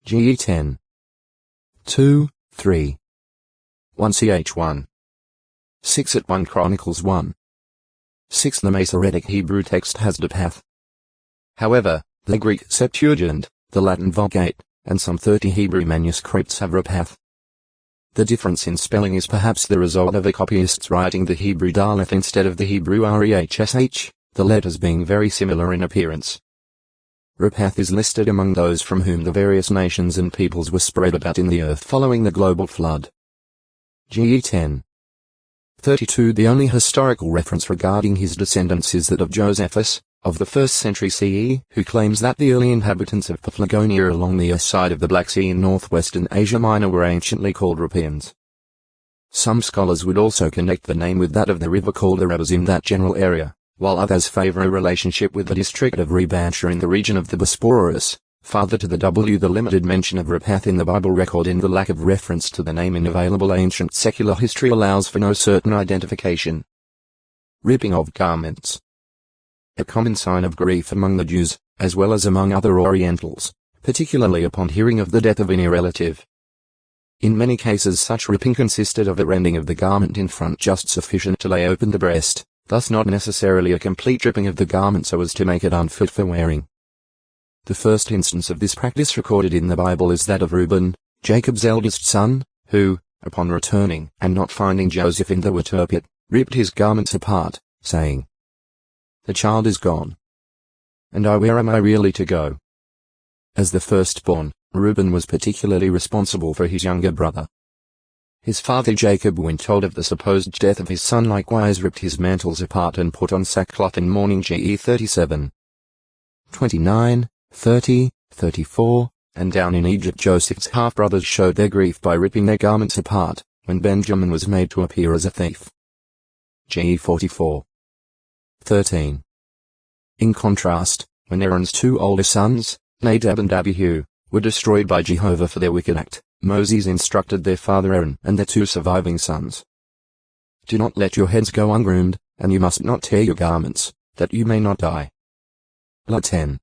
GE 10. 2, 3. 1 ch1. 6 at 1 Chronicles 1. 6. The Masoretic Hebrew text has Dapath. However, the Greek Septuagint, the Latin Vulgate, and some 30 Hebrew manuscripts have Rapath. The difference in spelling is perhaps the result of the copyists writing the Hebrew Daleth instead of the Hebrew Rehsh, the letters being very similar in appearance. Rapath is listed among those from whom the various nations and peoples were spread about in the earth following the global flood. GE 10. 32. The only historical reference regarding his descendants is that of Josephus, of the 1st century CE, who claims that the early inhabitants of Paphlagonia along the east side of the Black Sea in northwestern Asia Minor were anciently called Rapians. Some scholars would also connect the name with that of the river called Arabas in that general area, while others favor a relationship with the district of Rebansha in the region of the Bosporus. Farther to the the limited mention of Rapath in the Bible record and the lack of reference to the name in available ancient secular history allows for no certain identification. Ripping of garments. A common sign of grief among the Jews, as well as among other Orientals, particularly upon hearing of the death of a near relative. In many cases such ripping consisted of a rending of the garment in front just sufficient to lay open the breast, thus not necessarily a complete ripping of the garment so as to make it unfit for wearing. The first instance of this practice recorded in the Bible is that of Reuben, Jacob's eldest son, who, upon returning and not finding Joseph in the water pit, ripped his garments apart, saying, "The child is gone. And where am I really to go?" As the firstborn, Reuben was particularly responsible for his younger brother. His father Jacob, when told of the supposed death of his son, likewise ripped his mantles apart and put on sackcloth in mourning. GE 37. 29, 30, 34, and down in Egypt Joseph's half-brothers showed their grief by ripping their garments apart, when Benjamin was made to appear as a thief. GE 44. 13. In contrast, when Aaron's two older sons, Nadab and Abihu, were destroyed by Jehovah for their wicked act, Moses instructed their father Aaron and their two surviving sons. "Do not let your heads go ungroomed, and you must not tear your garments, that you may not die." La 10.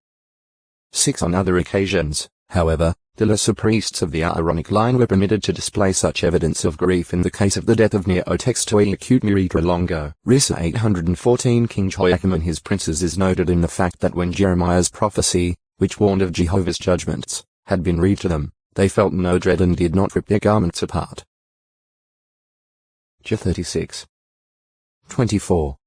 6. On other occasions, however, the lesser priests of the Aaronic line were permitted to display such evidence of grief in the case of the death of Neotextoi acute Miritra Longo. Risa 814. King Joachim and his princes is noted in the fact that when Jeremiah's prophecy, which warned of Jehovah's judgments, had been read to them, they felt no dread and did not rip their garments apart. J 36. 24.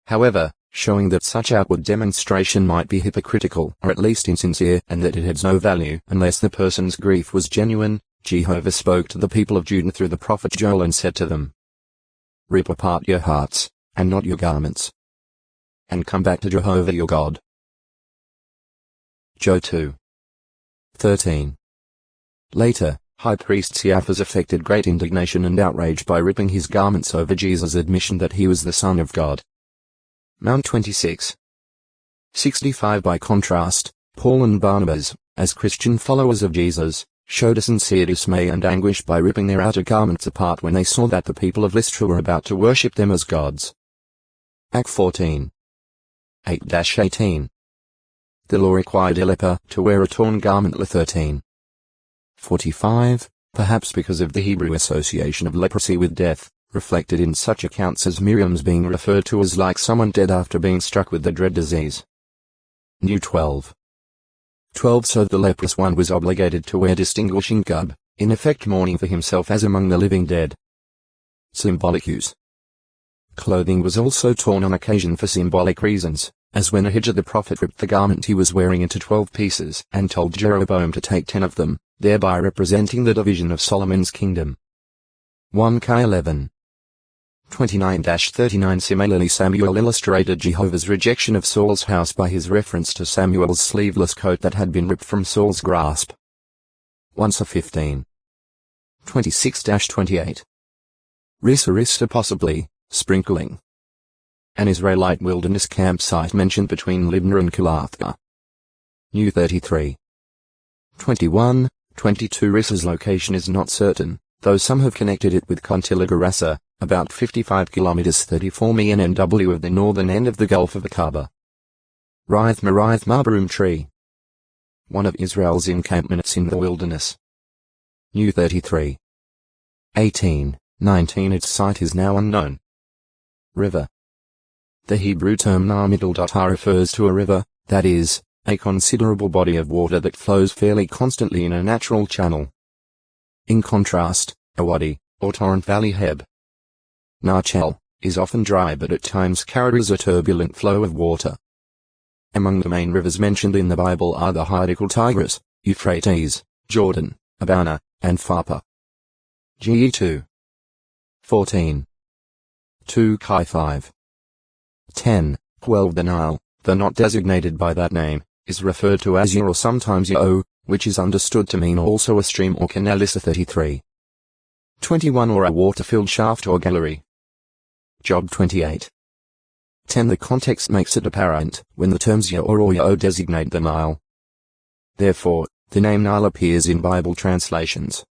However, showing that such outward demonstration might be hypocritical or at least insincere and that it had no value unless the person's grief was genuine, Jehovah spoke to the people of Judah through the prophet Joel and said to them, "Rip apart your hearts, and not your garments, and come back to Jehovah your God." Joe 2. 13. Later, High Priest Caiaphas affected great indignation and outrage by ripping his garments over Jesus' admission that he was the Son of God. Mount 26. 65. By contrast, Paul and Barnabas, as Christian followers of Jesus, showed a sincere dismay and anguish by ripping their outer garments apart when they saw that the people of Lystra were about to worship them as gods. Act 14. 8-18. The law required a leper to wear a torn garment. La 13. 45. Perhaps because of the Hebrew association of leprosy with death, reflected in such accounts as Miriam's being referred to as like someone dead after being struck with the dread disease. New 12. 12. So the leprous one was obligated to wear distinguishing garb, in effect mourning for himself as among the living dead. Symbolic use. Clothing was also torn on occasion for symbolic reasons, as when Ahijah the prophet ripped the garment he was wearing into 12 pieces and told Jeroboam to take 10 of them, thereby representing the division of Solomon's kingdom. 1 11. 29-39. Similarly, Samuel illustrated Jehovah's rejection of Saul's house by his reference to Samuel's sleeveless coat that had been ripped from Saul's grasp. 1 15. 26-28. Risa possibly, sprinkling. An Israelite wilderness campsite mentioned between Libnah and Kalathka. New 33. 21, 22. Risa's location is not certain, though some have connected it with Contilagarasa, about 55 kilometers 34 MNW of the northern end of the Gulf of the Kaaba. Rithma Barum tree. one of Israel's encampments in the wilderness. New 33. 18, 19 Its site is now unknown. River. The Hebrew term Namidal.ha refers to a river, that is, a considerable body of water that flows fairly constantly in a natural channel. In contrast, a wadi, or torrent valley heb, Nachel, is often dry but at times carries a turbulent flow of water. Among the main rivers mentioned in the Bible are the Hydrical Tigris, Euphrates, Jordan, Abana, and Pharpar. GE 2. 14. 2 Chi 5. 10, 12 The Nile, though not designated by that name, is referred to as or sometimes Yo, which is understood to mean also a stream or canal. 33. 21 Or a water-filled shaft or gallery. Job 28. 10 The context makes it apparent when the terms Yo or Yo designate the Nile. Therefore, the name Nile appears in Bible translations,